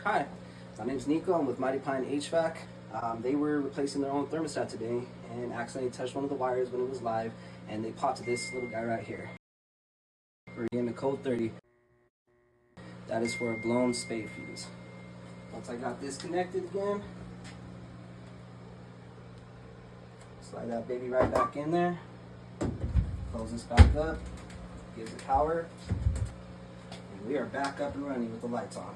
Hi, my name's Nico. I'm with Mighty Pine HVAC. They were replacing their own thermostat today and accidentally touched one of the wires when it was live, and they popped this little guy right here. We're getting the code 30. That is for a blown spade fuse. Once I got this connected again, slide that baby right back in there. Close this back up, gives it power, and we are back up and running with the lights on.